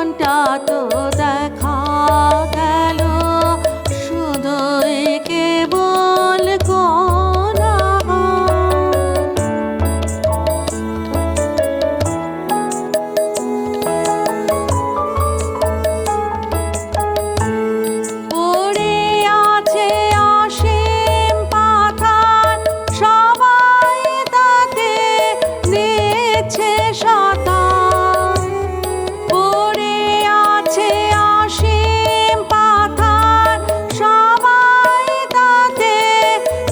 জীবনটা তো দেখা গেল শুধুই কেবল পড়ে আছে অসীম পাথার, সবাই তাতে দিচ্ছে সাঁতার। পড়ে আছে অসীম পাথার, সবাই তাতে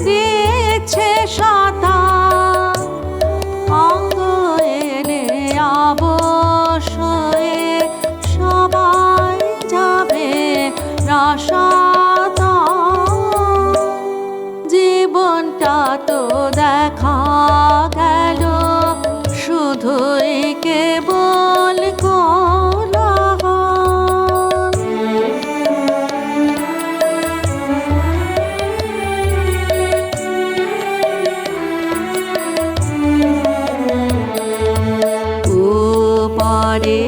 দিচ্ছে সাঁতার। অঙ্গ এলে অবশ্যই সবাই যাবে রসাতল। জীবনটা তো দেখা গেল শুধুই কেবল কোলাহল। ওপারে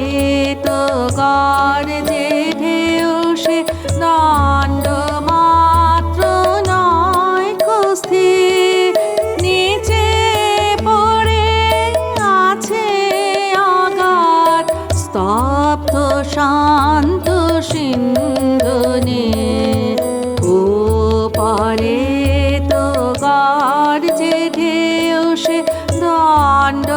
তো গর্জে ঢেউ, সে দণ্ড মাত্র নয় কুস্থির। নিচে পড়ে আছে অগাধ স্তব্ধ শান্ত সিন্ধু নীল। ওপারে তো গর্জে ঢেউ, সে দণ্ড